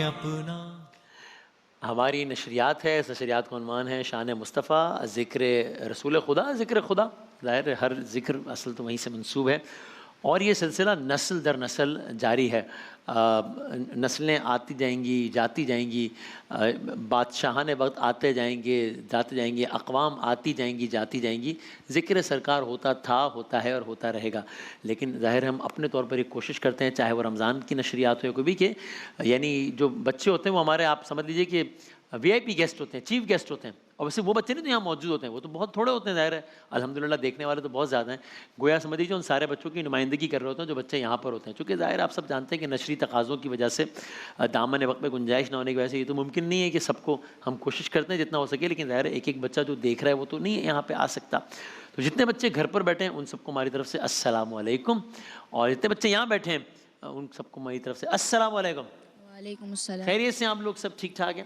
اپنا. ہماری نشریات ہے، اس نشریات کا عنوان ہے شان مصطفیٰ، ذکر رسول خدا. ذکر خدا ظاہر ہے ہر ذکر اصل تو وہیں سے منسوب ہے، اور یہ سلسلہ نسل در نسل جاری ہے. نسلیں آتی جائیں گی جاتی جائیں گی، بادشاہان وقت آتے جائیں گے جاتے جائیں گے، اقوام آتی جائیں گی جاتی جائیں گی. ذکر سرکار ہوتا تھا، ہوتا ہے اور ہوتا رہے گا. لیکن ظاہر ہم اپنے طور پر ایک کوشش کرتے ہیں، چاہے وہ رمضان کی نشریات ہو کوئی بھی، کہ یعنی جو بچے ہوتے ہیں وہ ہمارے، آپ سمجھ لیجئے کہ وی آئی پی گیسٹ ہوتے ہیں، چیف گیسٹ ہوتے ہیں. اور ویسے وہ بچے نہیں تو یہاں موجود ہوتے ہیں، وہ تو بہت تھوڑے ہوتے ہیں ظاہر ہے، الحمدللہ دیکھنے والے تو بہت زیادہ ہیں. گویا سمجھ لیجیے ان سارے بچوں کی نمائندگی کر رہے ہوتے ہیں جو بچے یہاں پر ہوتے ہیں. چونکہ ظاہر آپ سب جانتے ہیں کہ نشری تقاضوں کی وجہ سے، دامن وقت میں گنجائش نہ ہونے کی وجہ سے یہ تو ممکن نہیں ہے کہ سب کو ہم کوشش کرتے ہیں جتنا ہو سکے، لیکن ظاہر ہے ایک ایک بچہ جو دیکھ رہا ہے وہ تو نہیں یہاں پہ آ سکتا. تو جتنے بچے گھر پر بیٹھے ہیں ان سب کو ہماری طرف سے السلام علیکم، اور جتنے بچے یہاں بیٹھے ہیں ان سب کو ہماری طرف سے السلام علیکم. وعلیکم السلام. خیریت سے آپ لوگ سب ٹھیک ٹھاک ہیں؟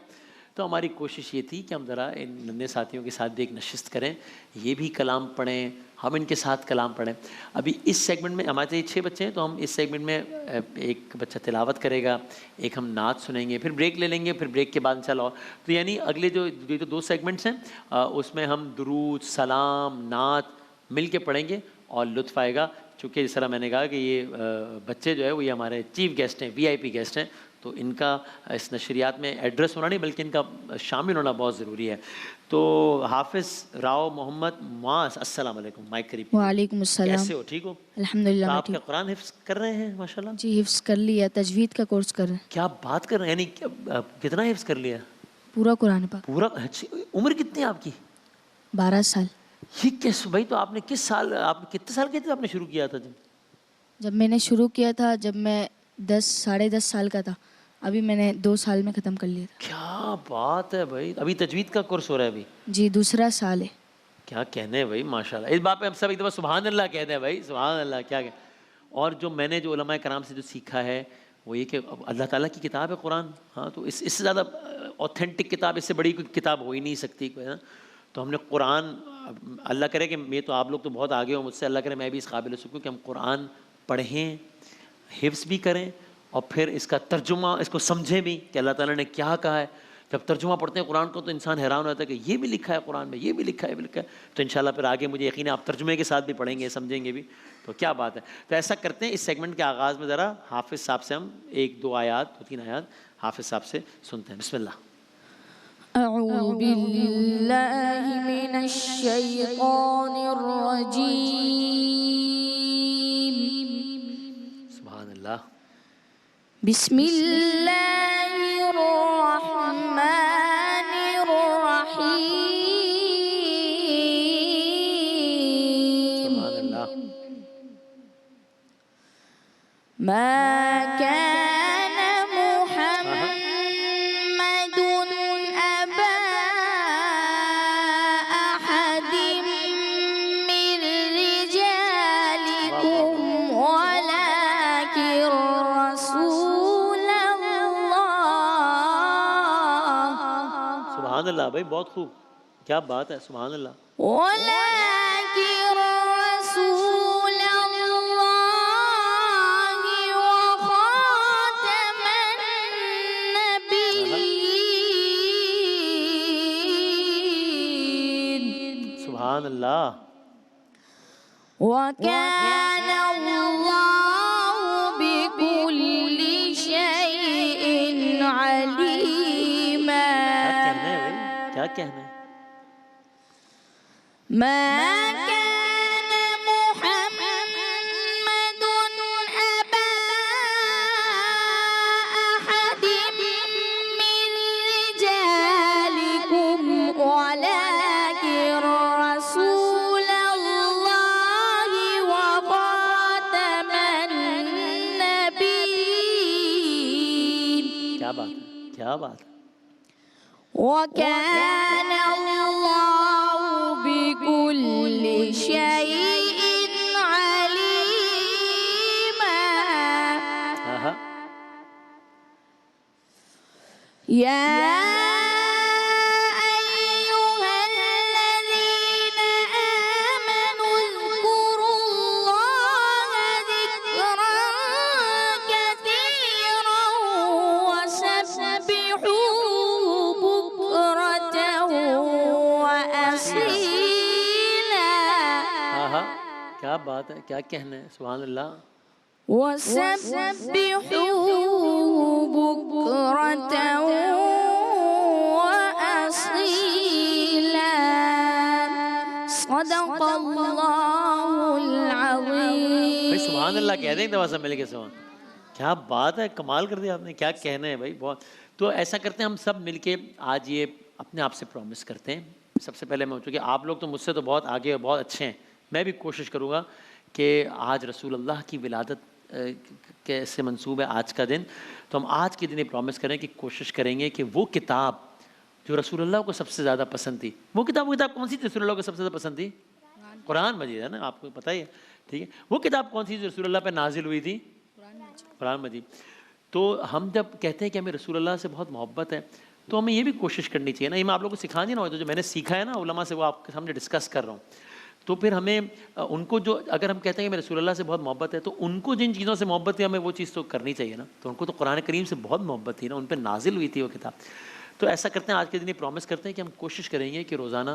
تو ہماری کوشش یہ تھی کہ ہم ذرا ان ننھے ساتھیوں کے ساتھ بھی ایک نشست کریں، یہ بھی کلام پڑھیں، ہم ان کے ساتھ کلام پڑھیں. ابھی اس سیگمنٹ میں ہمارے 6 بچے ہیں، تو ہم اس سیگمنٹ میں ایک بچہ تلاوت کرے گا، ایک ہم نعت سنیں گے، پھر بریک لے لیں گے، پھر بریک کے بعد انشاءاللہ. تو یعنی اگلے جو 2 سیگمنٹس ہیں اس میں ہم درود، سلام، نعت مل کے پڑھیں گے اور لطف آئے گا. چونکہ جس طرح میں نے کہا کہ یہ بچے جو ہے وہ یہ ہمارے چیف گیسٹ ہیں، وی آئی پی گیسٹ ہیں، تو ان کا اس نشریات میں ایڈریس ہونا نہیں بلکہ ان کا شامل ہونا بہت ضروری ہے. تو حافظ راؤ محمد معاذ، السلام علیکم. مائک قریب. وعلیکم السلام. کیسے ہو؟ ٹھیک ہو؟ الحمدللہ میں آپ ٹھیک. کا قرآن حفظ کر رہے ہیں ماشاءاللہ؟ جی حفظ کر لیا، تجوید کا کورس کر رہے ہیں. کیا بات کر رہے ہیں، یعنی کتنا حفظ کر لیا؟ پورا قرآن پاک. پورا؟ عمر کتنی ہے آپ کی؟ 12 سال. یہ کیسے بھائی؟ تو آپ نے کس سال، آپ کتنے سال کے تھے آپ نے شروع کیا تھا؟ جب میں نے شروع کیا تھا جب میں 10 ساڑھے 10 سال کا تھا، ابھی میں نے 2 سال میں ختم کر لیا تھا. کیا بات ہے بھائی! ابھی تجوید کا کورس ہو رہا ہے ابھی؟ جی دوسرا سال ہے. کیا کہنے ہیں بھائی، ماشاءاللہ. اس بات پہ ہم سب ایک دفعہ سبحان اللہ کہتے ہیں بھائی، سبحان اللہ. کیا کہ اور جو میں نے جو علماء کرام سے جو سیکھا ہے وہ یہ کہ اللہ تعالیٰ کی کتاب ہے قرآن. ہاں تو اس سے زیادہ اوتھینٹک کتاب، اس سے بڑی کوئی کتاب ہو ہی نہیں سکتی. تو ہم نے قرآن، اللہ کرے کہ یہ تو آپ لوگ تو بہت آگے ہو مجھ سے، اللہ کرے میں بھی اس قابل ہو سکوں کہ ہم قرآن پڑھیں، حفظ بھی کریں، اور پھر اس کا ترجمہ اس کو سمجھیں بھی کہ اللہ تعالیٰ نے کیا کہا ہے. جب ترجمہ پڑھتے ہیں قرآن کو تو انسان حیران ہوتا ہے کہ یہ بھی لکھا ہے قرآن میں، یہ بھی لکھا ہے، یہ بھی لکھا ہے. تو انشاءاللہ پھر آگے مجھے یقین ہے آپ ترجمے کے ساتھ بھی پڑھیں گے، سمجھیں گے بھی. تو کیا بات ہے. تو ایسا کرتے ہیں اس سیگمنٹ کے آغاز میں ذرا حافظ صاحب سے ہم 1-2 آیات 2-3 آیات حافظ صاحب سے سنتے ہیں. بسم اللہ. اعوذ باللہ من الشیطان الرجیم. سبحان اللہ. بسم اللہ الرحمن الرحیم. سبحان اللہ. ما كان محمد أبا أحد من رجالكم ولكن رسول الله. سبحان اللہ بھائی، بہت خوب. کیا بات ہے، سبحان اللہ. ولكن رسول الله وخاتم النبيين. سبحان اللہ. وكان الله بكل شيء عليما. کیا کہنا ہے بھائی، کیا کہنا ہے. ما كان محمد أبا أحد من رجالكم ولكن رسول الله وخاتم النبيين. کیا بات ہے، کیا بات ہے. وكان الله بكل شيء عليما. يا أيها الذين آمنوا اذكروا الله ذكرا كثيرا وسبحوه کیا بات ہے, کیا کہنا ہے, سبحان اللہ. وَسَبِّحُوهُ بُكْرَةً وَأَصِيلًا صدق اللہ العظیم. بھائی سبحان اللہ کہہ دیں ایک دفعہ سب مل کے سبحان. کیا بات ہے, کمال کر دیا آپ نے, کیا کہنا ہے بھائی, بہت. تو ایسا کرتے ہیں ہم سب مل کے آج یہ اپنے آپ سے پرومس کرتے ہیں. سب سے پہلے میں چونکہ آپ لوگ تو مجھ سے تو بہت آگے اور بہت اچھے ہیں, میں بھی کوشش کروں گا کہ آج رسول اللہ کی ولادت کیسے منسوب ہے آج کا دن, تو ہم آج کے دن یہ پرومس کریں کہ کوشش کریں گے کہ وہ کتاب جو رسول اللہ کو سب سے زیادہ پسند تھی, وہ کتاب کون سی رسول اللہ کو سب سے زیادہ پسند تھی؟ قرآن مجید ہے نا, آپ کو پتہ ہی ہے, ٹھیک ہے. وہ کتاب کون سی جو رسول اللہ پہ نازل ہوئی تھی؟ قرآن مجید. تو ہم جب کہتے ہیں کہ ہمیں رسول اللہ سے بہت محبت ہے تو ہمیں یہ بھی کوشش کرنی چاہیے نا, یہ میں آپ لوگوں کو سکھا نہیں رہا ہوں, تو جو میں نے سیکھا ہے نا علماء سے وہ آپ کے سامنے ڈسکس کر رہا ہوں. تو پھر ہمیں ان کو جو اگر ہم کہتے ہیں کہ ہمیں رسول اللہ سے بہت محبت ہے تو ان کو جن چیزوں سے محبت ہے ہمیں وہ چیز تو کرنی چاہیے نا. تو ان کو تو قرآن کریم سے بہت محبت تھی نا, ان پہ نازل ہوئی تھی وہ کتاب. تو ایسا کرتے ہیں آج کے دن یہ پرومس کرتے ہیں کہ ہم کوشش کریں گے کہ روزانہ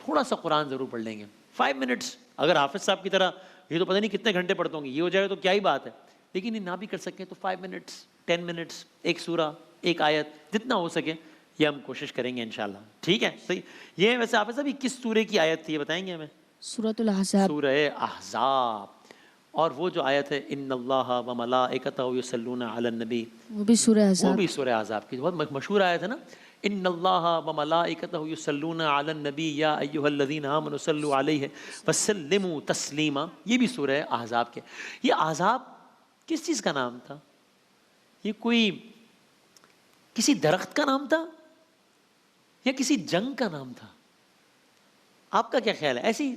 تھوڑا سا قرآن ضرور پڑھ لیں گے, 5 منٹس. اگر حافظ صاحب کی طرح یہ تو پتہ نہیں کتنے گھنٹے پڑھتے ہوں گے, یہ ہو جائے تو کیا ہی بات ہے, لیکن یہ نہ بھی کر سکیں تو 5 منٹس 10 منٹس, ایک سورہ, ایک آیت, جتنا ہو سکے یہ ہم کوشش کریں گے انشاءاللہ. ٹھیک ہے, صحیح. یہ ویسے حافظ صاحب کس سورے کی آیت تھی یہ بتائیں گے ہمیں؟ سورۃ الاحزاب. سورہ احزاب. اور وہ جو آیت ہے ان اللہ و ملائکتہ یصلون علی النبی, وہ بھی سورہ وہ احزاب. بھی سورہ احزاب کی بہت مشہور آیت ہے نا. ان اللہ و ملائکتہ یصلون علی النبی یا ایھا الذین آمنوا صلوا علیہ وسلموا تسلیما, یہ بھی سورہ احزاب کے. یہ احزاب کس چیز کا نام تھا؟ یہ کوئی کسی درخت کا نام تھا یا کسی جنگ کا نام تھا؟ آپ کا کیا خیال ہے؟ ایسی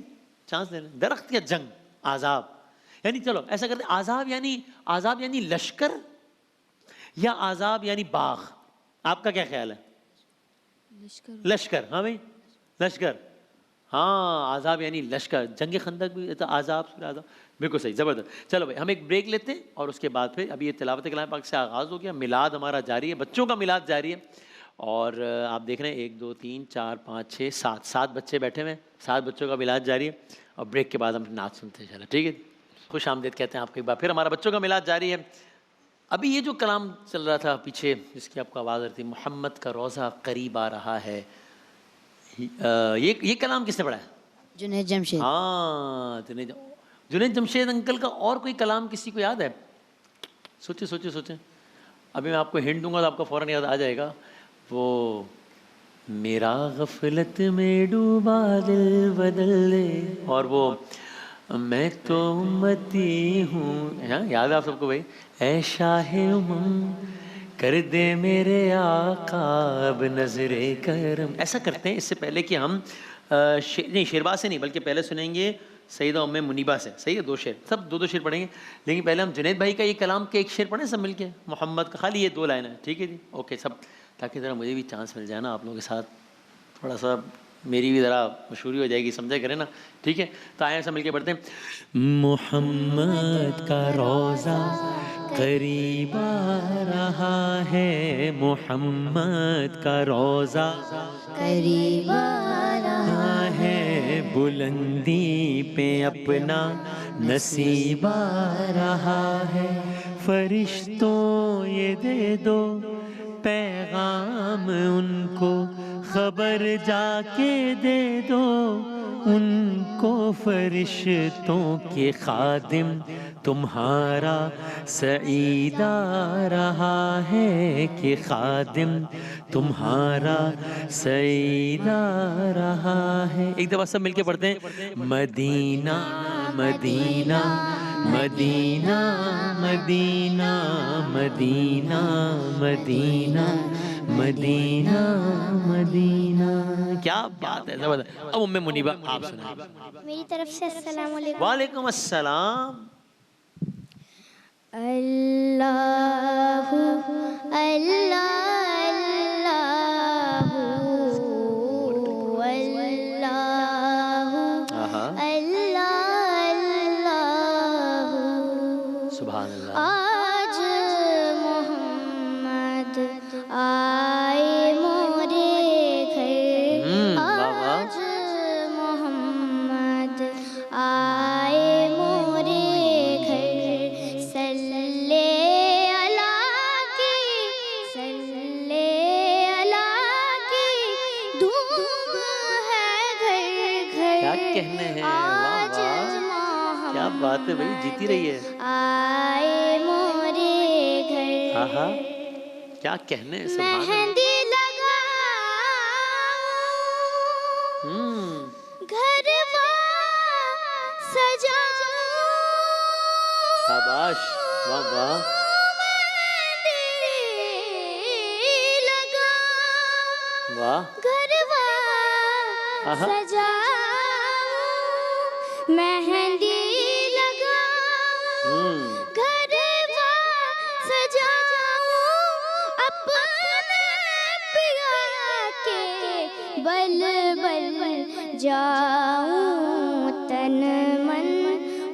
چانس دے لیں, درخت یا جنگ؟ احزاب یعنی چلو ایسا کرتے ہیں, احزاب یعنی لشکر یا احزاب یعنی باغ؟ آپ کا کیا خیال ہے؟ لشکر. ہاں بھائی لشکر, ہاں احزاب یعنی لشکر. جنگ خندق بھی احزاب, سورہ احزاب, بالکل صحیح, زبردست. چلو بھائی ہم ایک بریک لیتے ہیں اور اس کے بعد پھر ابھی یہ تلاوت کلام پاک سے آغاز ہو گیا, میلاد ہمارا جاری ہے, بچوں کا میلاد جاری ہے. اور آپ دیکھ رہے ہیں 1 2 3 4 5 6 7 بچے بیٹھے ہوئے ہیں, 7 بچوں کا میلاد جاری ہے. اور بریک کے بعد ہم نعت سنتے ہیں. چلو ٹھیک ہے, خوش آمدید کہتے ہیں آپ کو ایک بار پھر. ہمارا بچوں کا میلاد جاری ہے. ابھی یہ جو کلام چل رہا تھا پیچھے جس کی آپ کو آواز آ رہی تھی, محمد کا روزہ قریب آ رہا ہے, یہ کلام کس نے پڑھا ہے؟ جنید جمشید. ہاں جنید جمشید انکل کا. اور کوئی کلام کسی کو یاد ہے؟ سوچیں. ابھی میں آپ کو ہنٹ دوں گا تو آپ کو فوراً یاد آ جائے گا. وہ میرا غفلت میں ڈوبا دل بدل دے, اور وہ میں تو امتی ہوں, یاد ہے آپ سب کو بھائی؟ اے شاہ کر دے میرے آقا اب نظر کرم. ایسا کرتے ہیں اس سے پہلے کہ ہم نہیں شیرباز سے نہیں بلکہ پہلے سنیں گے سیدہ ام منیبہ سے. صحیح ہے, 2 شعر, سب 2 شعر پڑھیں گے, لیکن پہلے ہم جنید بھائی کا یہ کلام کے ایک شعر پڑھیں سب مل کے, محمد کا, خالی یہ 2 لائن ہے. ٹھیک ہے جی, اوکے سب, تاکہ ذرا مجھے بھی چانس مل جائے نا آپ لوگوں کے ساتھ, تھوڑا سا میری بھی ذرا مشہوری ہو جائے گی, سمجھا کریں نا. ٹھیک ہے, تو آئیں سب مل کے پڑھتے ہیں. محمد کا روزہ قریب آ رہا ہے, محمد کا روزہ قریب آ رہا ہے, بلندی پہ اپنا نصیب آ رہا ہے. فرشتوں یہ دے دو پیغام ان کو, خبر جا کے دے دو ان کو, فرشتوں کے خادم تمہارا سعید آ رہا ہے, کہ خادم تمہارا سعید آ رہا ہے. ایک دفعہ سب مل کے پڑھتے ہیں. مدینہ مدینہ مدینہ مدینہ مدینہ مدینہ مدینہ مدینہ. کیا بات ہے, زبردست. اب ام منیبہ آپ سنائیں. میری طرف سے السلام علیکم. وعلیکم السلام. اللہ اللہ اللہ اللہ اللہ. سبحان اللہ. آج محمد آئے مورے گھر, آج محمد آئے بات ہے بھائی, جیتی رہی ہے. آئے مورے گھر ہاں ہاں, کیا کہنے, سبحان اللہ. مہندی لگا گھر سجا شاباش, واہ واہ. لگا واہ. گھروا آہا. سجا مہندی لگا گھروا سجا اپنے پیا کے بل بل جاؤں تن من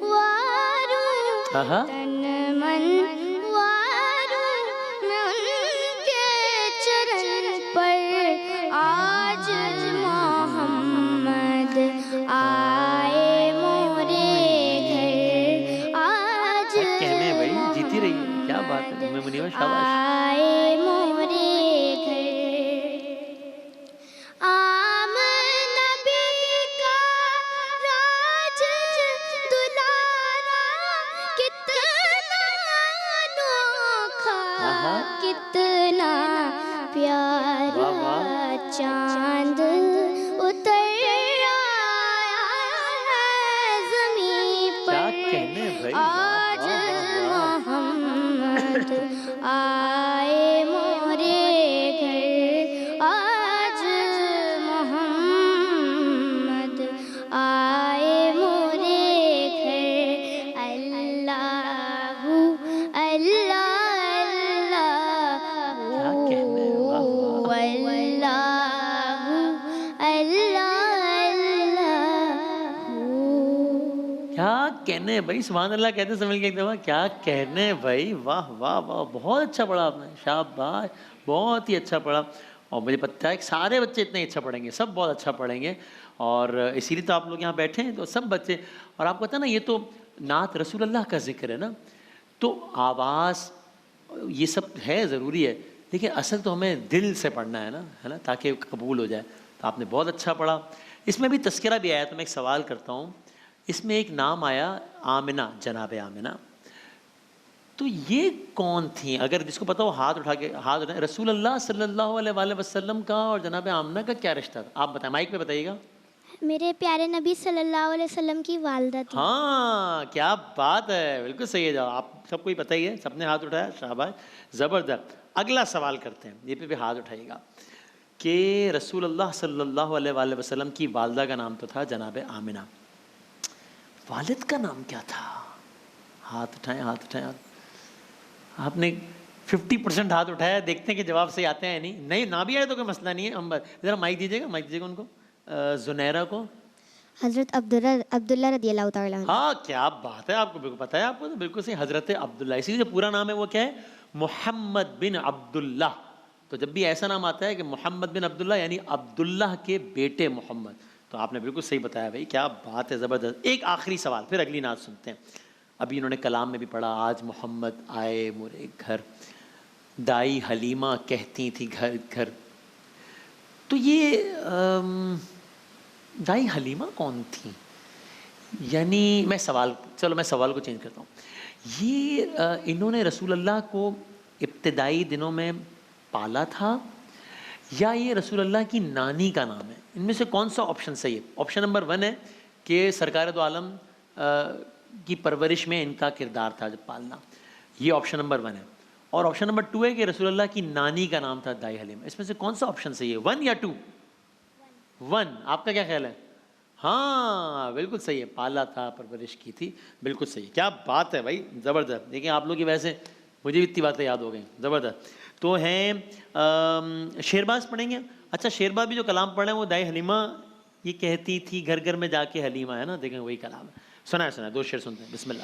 واروں آہا. تن من واروں میں ان کے چرن پر آج محمد آئے مورے گھر آج کیا کہنے بھائی, جیتی رہی ہے, کیا بات ہے. ام منیبہ شاباش. آئے مورے گھر آم نبی کا راج دلارا کتنا انوکھا آہا. کتنا پیارا واہ واہ. چاند اتر آیا ہے زمین کیا پر کہنے بھائی, آج واہ واہ واہ. محمد آئے مورے گھر آج محمد آئے مورے گھر اللہ اللہ کیا کہنے, واہ واہ. کیا کہنے بھائی, سبحان اللہ کہتے سمجھ کے ایک دفعہ, کیا کہنے بھائی, واہ واہ واہ. بہت اچھا پڑھا آپ نے, شاباش, بہت ہی اچھا پڑھا. اور مجھے پتہ ہے کہ سارے بچے اتنے اچھا پڑھیں گے, سب بہت اچھا پڑھیں گے, اور اسی لیے تو آپ لوگ یہاں بیٹھے ہیں, تو سب بچے. اور آپ کو پتہ ہے نا, یہ تو نعت رسول اللہ کا ذکر ہے نا, تو آواز یہ سب ہے, ضروری ہے, لیکن اصل تو ہمیں دل سے پڑھنا ہے نا, تاکہ قبول ہو جائے. تو آپ نے بہت اچھا پڑھا. اس میں بھی تذکرہ بھی آیا, تو میں ایک سوال کرتا ہوں. اس میں ایک نام آیا آمنہ, جناب آمنہ, تو یہ کون تھیں؟ اگر جس کو پتا ہو ہاتھ اٹھا کے, ہاتھ اٹھائیں. رسول اللہ صلی اللہ علیہ وآلہ وسلم کا اور جناب آمنہ کا کیا رشتہ تھا؟ آپ بتائیں, مائک پہ بتائیے گا. میرے پیارے نبی صلی اللہ علیہ وسلم کی والدہ تھی. ہاں, کیا بات ہے, بالکل صحیح ہے جواب. آپ سب کو ہی پتہ ہی ہے, سب نے ہاتھ اٹھایا, شاباش, زبردست. اگلا سوال کرتے ہیں, یہ پہ بھی ہاتھ اٹھائیے گا, کہ رسول اللہ صلی اللہ علیہ وآلہ وسلم کی والدہ کا نام تو تھا جناب آمنہ, والد کا نام کیا تھا؟ ہاتھ اٹھائیں, ہاتھ اٹھائیں. آپ نے 50% ہاتھ اٹھایا, دیکھتے ہیں کہ جواب صحیح آتے ہیں نہیں, نہ بھی آئے تو کوئی مسئلہ نہیں ہے. ہم ذرا مائک دیجیے گا, مائک دیجیے گا ان کو, زنیرہ کو. حضرت عبداللہ رضی اللہ تعالیٰ عنہ. ہاں, کیا بات ہے, آپ کو بالکل پتہ ہے, آپ کو تو بالکل صحیح, حضرت عبداللہ. اسی لیے جو پورا نام ہے وہ کیا ہے, محمد بن عبداللہ. تو جب بھی ایسا نام آتا ہے کہ محمد بن عبداللہ, یعنی عبداللہ کے بیٹے محمد. تو آپ نے بالکل صحیح بتایا بھائی, کیا بات ہے, زبردست. ایک آخری سوال, پھر اگلی نعت سنتے ہیں. ابھی انہوں نے کلام میں بھی پڑھا, آج محمد آئے مورے گھر, دائی حلیمہ کہتی تھی گھر گھر. تو یہ دائی حلیمہ کون تھیں؟ یعنی میں سوال کو چینج کرتا ہوں. یہ انہوں نے رسول اللہ کو ابتدائی دنوں میں پالا تھا, یا یہ رسول اللہ کی نانی کا نام ہے؟ ان میں سے کون سا آپشن صحیح ہے؟ آپشن نمبر 1 ہے کہ سرکار دو عالم کی پرورش میں ان کا کردار تھا جب پالنا, یہ آپشن نمبر 1 ہے. اور آپشن نمبر 2 ہے کہ رسول اللہ کی نانی کا نام تھا دائی حلیمہ. اس میں سے کون سا آپشن صحیح ہے, 1 یا 2؟ 1. آپ کا کیا خیال ہے؟ ہاں بالکل صحیح ہے, پالا تھا, پرورش کی تھی, بالکل صحیح. کیا بات ہے بھائی, زبردست. دیکھیں آپ لوگ کی ویسے مجھے بھی اتنی باتیں یاد ہو گئیں, زبردست. تو ہیں شیرباز پڑھیں گے. اچھا, شیرباز بھی جو کلام پڑھیں وہ دائی حلیمہ یہ کہتی تھی گھر گھر میں جا کے حلیمہ, ہے نا, دیکھیں وہی کلام ہے. سنائے 2 شعر سنتے ہیں, بسم اللہ.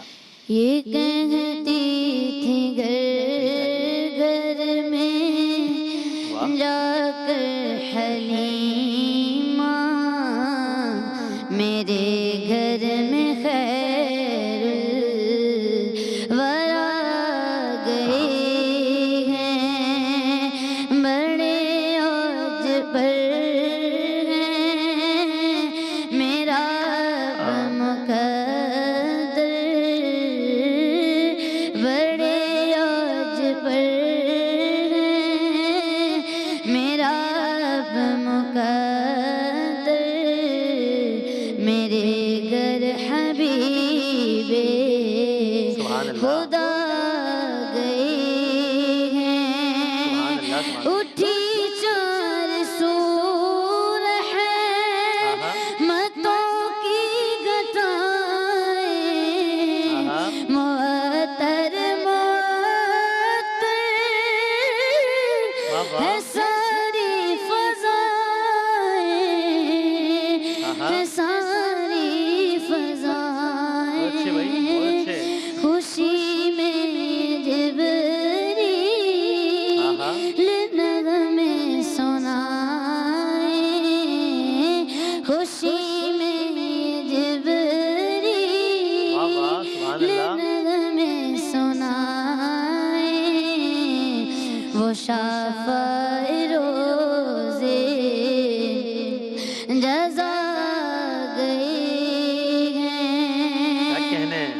یہ کہتی تھی گھر گھر میں جا کر حلیمہ, میرے گھر میں خیر الورا گئی ہیں, بڑے عوج پر ہیں, میرا مقدر اٹھی چار سور ہے متوں کی گٹائیں معطر معطر ہے ساری فضائیں ہے ساری فضائیں خوشی میں جبریل نغمے سنائیں خوشی میں جبریل نغمے سنائیں وہ شفاع روزے جزا گئے ہیں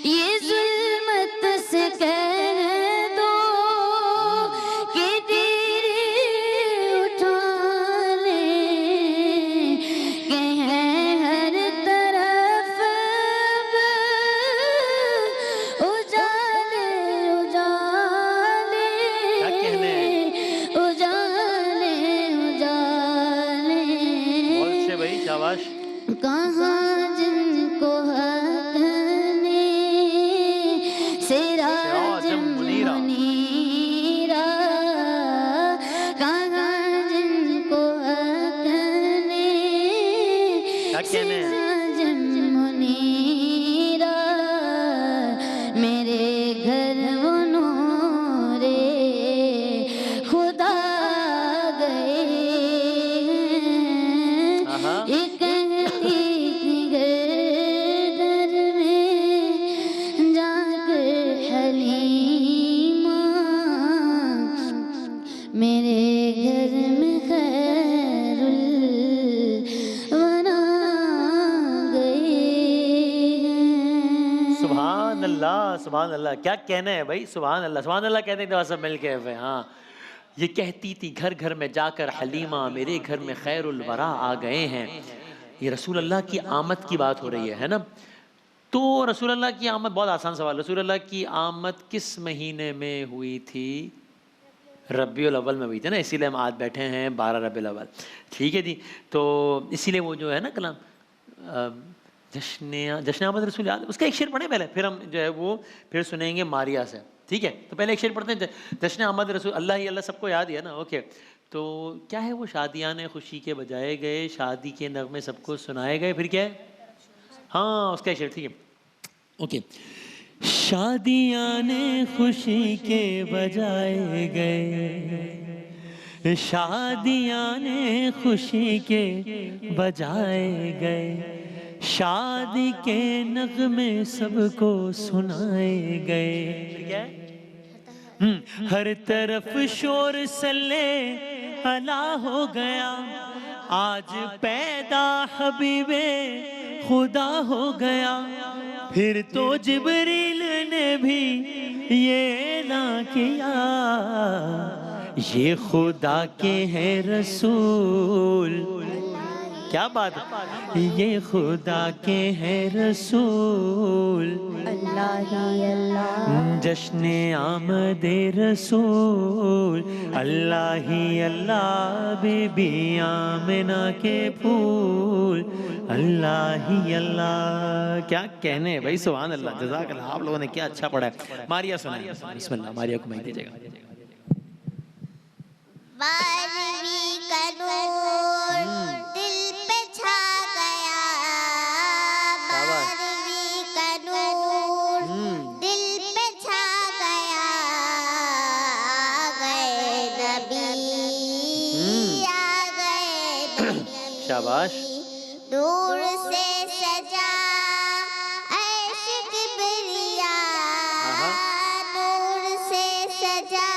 یہ ظلمت سے کہہ دو کہ تیرے اٹھا لیں کہ ہیں ہر طرف اجالے اجالے اجالے اجالے کہاں جن کو حق نے سراج منیرا کہاں جن کو حق نے سراج منیرا میرے گھر وہ نور خدا گئے ایک میرے گھر میں خیر الورا گئے ہیں سبحان اللہ سبحان اللہ. کیا کہنا ہے بھائی, سبحان اللہ سبحان اللہ کہتے ہیں سب مل کے. ہاں یہ کہتی تھی گھر گھر میں جا کر حلیمہ میرے گھر میں خیر الورا آ گئے ہیں. یہ رسول اللہ کی آمد کی بات ہو رہی ہے نا. تو رسول اللہ کی آمد, بہت آسان سوال, رسول اللہ کی آمد کس مہینے میں ہوئی تھی؟ ربیع الاول میں ہوئی تھی نا, اسی لیے ہم آج بیٹھے ہیں 12 ربیع الاول. ٹھیک ہے جی. تو اسی لیے وہ جو ہے نا کلام جشن آمد رسول یاد, اس کا ایک شعر پڑھیں پہلے, پھر ہم جو ہے وہ پھر سنیں گے ماریا سے. ٹھیک ہے, تو پہلے ایک شعر پڑھتے ہیں, جشن آمد رسول اللہ ہی اللہ سب کو یاد ہی ہے نا. اوکے, تو کیا ہے وہ شادیاں خوشی کے بجائے گئے, شادی کے نغمے سب کو سنائے گئے, پھر کیا ہے؟ ہاں اس کا ایک شعر. ٹھیک ہے اوکے. شادیاں خوشی کے بجائے گئے, شادیاں خوشی کے بجائے گئے, شادی کے نغمے سب کو سنائے گئے. ہر طرف شور صلی اللہ ہو گیا, آج پیدا حبیب خدا ہو گیا. پھر تو جبریل نے بھی یہ اعلان کیا, یہ خدا کے ہیں رسول. کیا بات, یہ خدا کے ہیں رسول. اللہ ہی اللہ, جشن آمد رسول. اللہ ہی اللہ, بی بی آمنہ کے پھول. اللہ ہی اللہ. کیا کہنے ہیں بھائی, سبحان اللہ, جزاک اللہ. آپ لوگوں نے کیا اچھا پڑھا ہے. ماریا سنائیں, بسم اللہ. ماریا کو میں دیجیے گا. بارہویں کا نور دل پہ چھا گیا, بارہویں کا نور دل پہ چھا گیا. آ گئے نبی, آ گئے نبی. شاباش. دور سے سجا عرش کبریا, نور سے سجا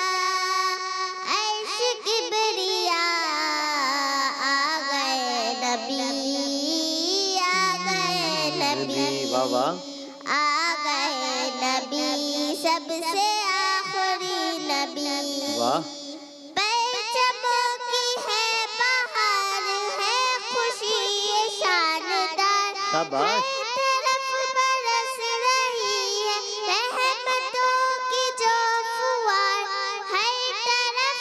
عرش کبریا. آ گئے نبی, آ گئے نبی, واہ واہ, آ گئے نبی, سب سے آخری نبی. واہ. پرچموں کی ہے بہار, ہے خوشی شاندار, ہر طرف برس رہی ہے رحمتوں کی جو فوار, ہر طرف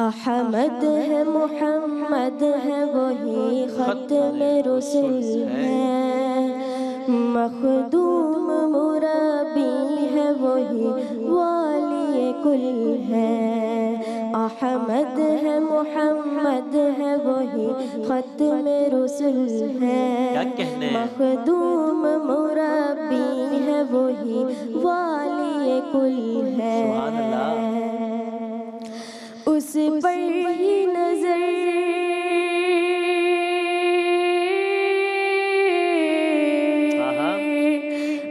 احمد ہے محمد ہے وہی ختم رسول ہے، مخدوم مربی ہے وہی والی کل ہے، احمد ہے محمد ہے وہی ختم رسول ہے، مخدوم مربی ہے وہی والی کل ہے، اس پر ہی نظر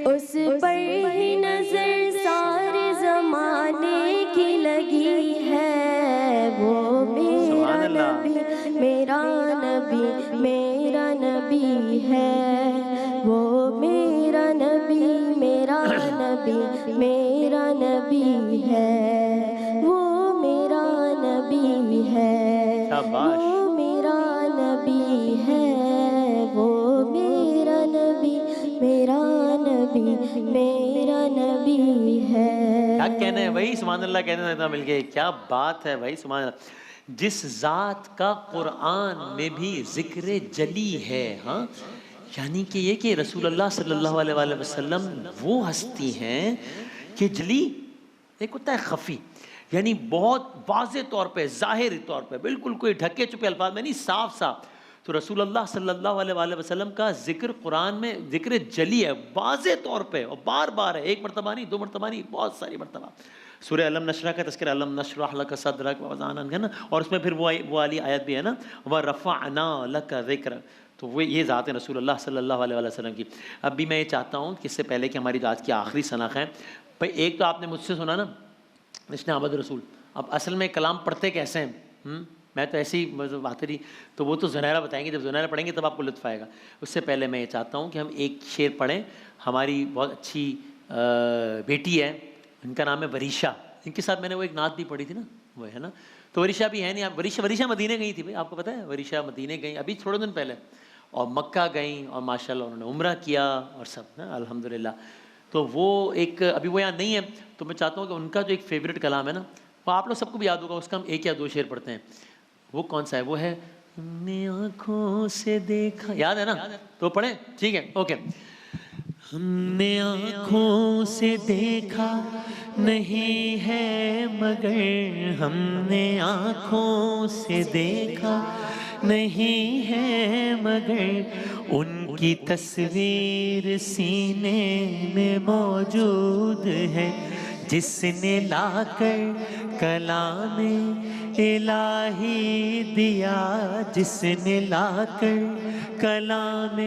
اس پر ہی نظر سارے زمانے کی لگی ہے، وہ میرا نبی میرا نبی میرا نبی ہے، وہ میرا نبی میرا نبی میرا نبی ہے، وہ میرا نبی ہے، وہ میرا نبی ہے، وہ میرا نبی میرا نبی میرا نبی ہے۔ کیا کہنا ہے بھائی، سبحان اللہ کہنے دیتا مل کے، کیا بات ہے بھائی، سبحان اللہ۔ جس ذات کا قرآن میں بھی ذکر جلی ہے، ہاں یعنی کہ یہ کہ رسول اللہ صلی اللہ علیہ وآلہ وسلم وہ ہستی ہیں کہ جلی ایک ہوتا ہے خفی، یعنی بہت واضح طور پہ ظاہری طور پہ بالکل کوئی ڈھکے چھپے الفاظ میں نہیں، صاف صاف۔ تو رسول اللہ صلی اللہ علیہ وآلہ وسلم کا ذکر قرآن میں ذکر جلی ہے، واضح طور پہ، اور بار بار ہے، ایک مرتبہ نہیں، دو مرتبہ نہیں، بہت ساری مرتبہ۔ سورہ علم نشرح کا تذکرہ، علم نشرح لک صدرک ووضعنا عنک ہے نا، اور اس میں پھر وہ والی آیت بھی ہے نا، وَرَفَعْنَا لَكَ ذِكْرَ، تو وہ یہ ذات ہے رسول اللہ صلی اللہ علیہ وآلہ وسلم کی۔ اب بھی میں یہ چاہتا ہوں کہ اس سے پہلے کہ ہماری آج کی آخری سناخ ہے، بھائی ایک تو آپ نے مجھ سے سنا نا نشن احمد رسول، اب اصل میں کلام پڑھتے کیسے ہیں، میں تو ایسی بات رہی، تو وہ تو زنیرہ بتائیں گے، جب زنیرہ پڑھیں گے تب آپ کو لطف آئے گا۔ اس سے پہلے میں یہ چاہتا ہوں کہ ہم ایک شعر پڑھیں، ہماری بہت اچھی بیٹی ہے، ان کا نام ہے وریشہ، ان کے ساتھ میں نے وہ ایک نعت بھی پڑھی تھی نا، وہ ہے نا، تو وریشہ بھی ہے نہیں، آپ وریشہ مدینے گئی تھی بھائی، آپ کو پتہ ہے وریشہ مدینے گئی ابھی تھوڑے دن پہلے، اور مکہ گئیں، اور ماشاءاللہ انہوں نے عمرہ کیا اور سب نا الحمدللہ۔ تو وہ ایک ابھی وہ یہاں نہیں ہے، تو میں چاہتا ہوں کہ ان کا جو ایک فیوریٹ کلام ہے نا، وہ آپ لوگ سب کو بھی یاد ہوگا، اس کا ہم ایک یا دو شعر پڑھتے ہیں۔ وہ کون سا ہے؟ وہ ہے ہم نے آنکھوں سے دیکھا، یاد ہے نا؟ تو پڑھیں، ٹھیک ہے، اوکے۔ ہم نے آنکھوں سے دیکھا نہیں ہے مگر، ہم نے آنکھوں سے دیکھا نہیں ہے مگر، ان کی تصویر سینے میں موجود ہے، جس نے لا کر کلام الہی دیا، جس نے لا کر کلام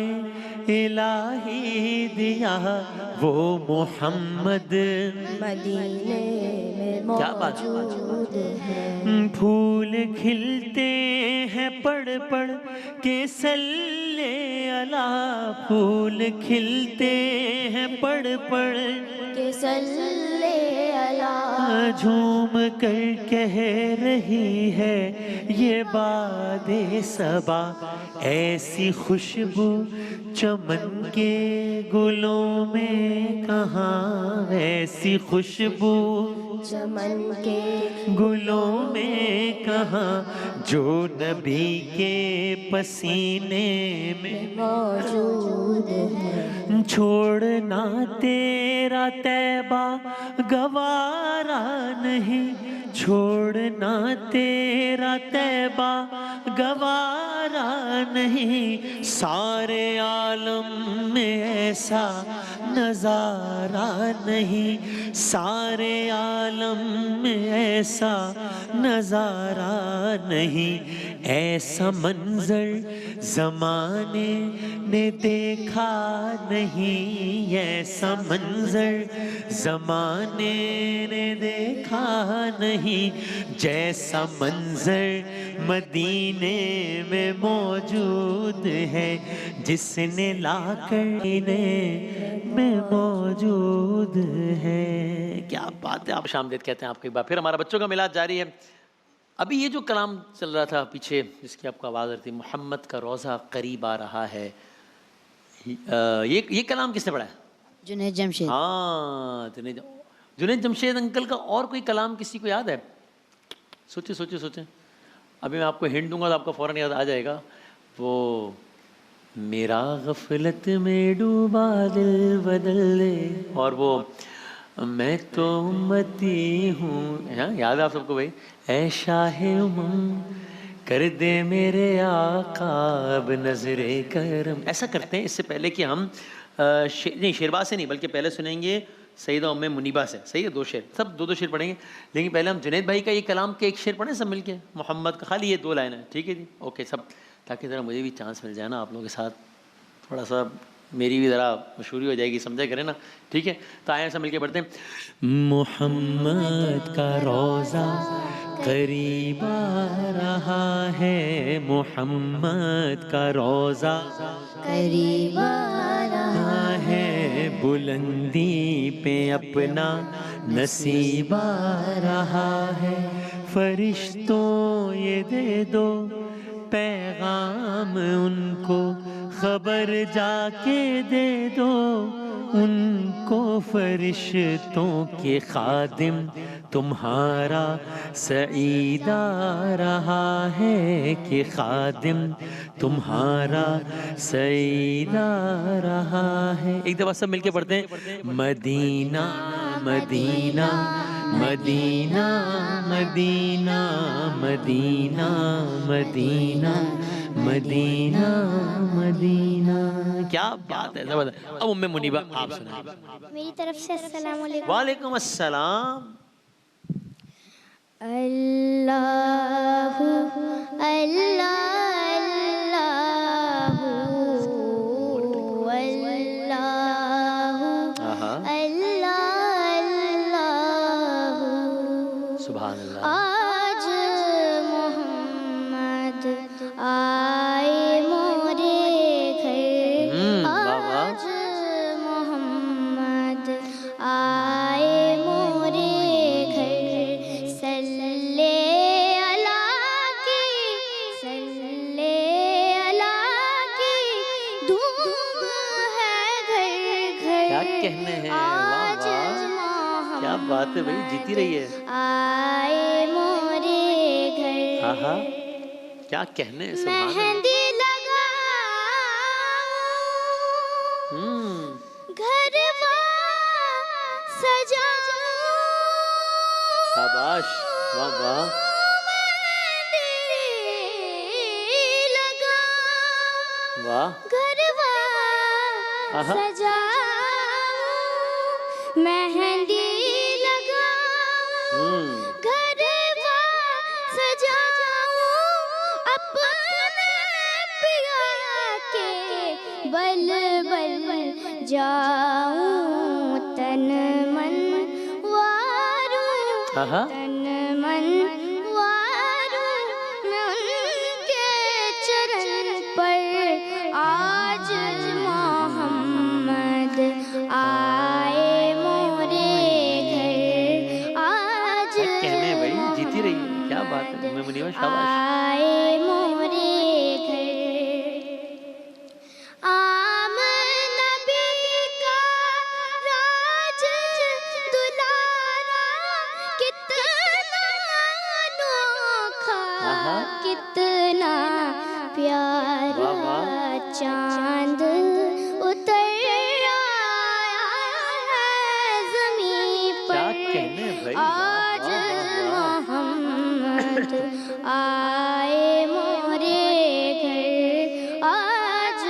الہی دیا، وہ محمد مدینے میں موجود ہے، پھول کھلتے ہیں پڑھ پڑھ کے صلی علی، پھول کھلتے ہیں پڑھ پڑھ کہ صلی علی، جھوم کر کہہ رہی ہے یہ باد صبا، ایسی خوشبو چمن کے گلوں میں کہاں، ایسی خوشبو چمن کے گلوں میں کہاں، جو نبی کے پسینے میں موجود ہے، چھوڑنا تیرا طیبہ گوارا نہیں، چھوڑنا تیرا طیبہ گوارا نہیں، سارے عالم میں ایسا نظارہ نہیں، سارے عالم میں ایسا نظارہ نہیں، ایسا منظر زمانے نے دیکھا نہیں، ایسا منظر زمانے نے دیکھا نہیں، جیسا منظر مدینے میں موجود ہے، جس نے لا کر میں موجود ہے۔ کیا بات ہے، آپ شامدید کہتے ہیں آپ کو ایک بار پھر۔ ہمارا بچوں کا میلاد جاری ہے۔ ابھی یہ جو کلام چل رہا تھا پیچھے، جس کی آپ کو آواز رہی تھی، محمد کا روزہ قریب آ رہا ہے، یہ کلام کس نے پڑھا ہے؟ جنید جمشید۔ ہاں جنید جمشید انکل کا اور کوئی کلام کسی کو یاد ہے؟ سوچیں سوچیں سوچیں. ابھی میں آپ کو ہنٹ دوں گا تو آپ کو فوراً یاد آ جائے گا. وہ میرا غفلت میں ڈوبا دل بدل دے, اور وہ میں تو امتی ہوں. یاد ہے آپ سب کو بھائی؟ اے شاہ کر دے میرے آقا اب نظر کرم. ایسا کرتے ہیں اس سے پہلے کہ ہم نہیں شیرباز سے نہیں بلکہ پہلے سنیں گے سیدہ ام منیبہ سے. صحیح ہے, 2 شعر, سب 2 شعر پڑھیں گے, لیکن پہلے ہم جنید بھائی کا یہ کلام کے ایک شعر پڑھیں سب مل کے, محمد کا, خالی یہ 2 لائن ہے. ٹھیک ہے جی, اوکے سب, تاکہ ذرا مجھے بھی چانس مل جائے نا آپ لوگوں کے ساتھ, تھوڑا سا میری بھی ذرا مشہوری ہو جائے گی, سمجھا کریں نا. ٹھیک ہے, تو آئیں سب مل کے پڑھتے ہیں. محمد کا روضہ قریب آ رہا ہے, محمد کا روضہ قریب آ رہا ہے, بلندی پہ اپنا نصیب آ رہا ہے. فرشتوں یہ دے دو پیغام ان کو, خبر جا کے دے دو ان کو, فرشتوں کے خادم تمہارا سعید آ رہا ہے, کہ خادم تمہارا سعید آ رہا ہے. ایک دفعہ سب مل کے پڑھتے ہیں. مدینہ مدینہ مدینہ مدینہ مدینہ مدینہ مدینہ مدینہ. کیا بات ہے, زبردست. اب ام منیبہ آپ سنائیں. میری طرف سے السلام علیکم. وعلیکم السلام. اللہ اللہ سبحان اللہ. آج محمد آئے مورے گھر, آج محمد آئے مورے گھر, صلی اللہ کی صلی اللہ کی دھوم ہے گھر گھر. کیا کہنے ہیں, واہ واہ, کیا بات ہے بھائی, جیتی رہی ہے. آئے مورے گھر, آہا, کیا کہنے ہیں, سبحان اللہ. مہندی لگا گھر سجا, شاباش, واہ واہ. لگا واہ, گھر آہا, سجا, مہندی لگا گھر سجا, اپنے پیا کے بل بل جاؤں, تن من واروں, آہا, تن من واروں, میں ان کے چرن پر آج محمد آئے مورے گھر, آج کیا کہنے ہیں بھائی, جیتی رہی ہے. کیا بات ہے ام منیبہ, شاباش. آئے مورے گھر. عام نبی کا راج دلارا, کتنا انوکھا, کتنا پیارا, چاند اتر آیا ہے زمین پر, کیا کہنے ہیں بھائی, آج محمد آئے مورے گھر, آج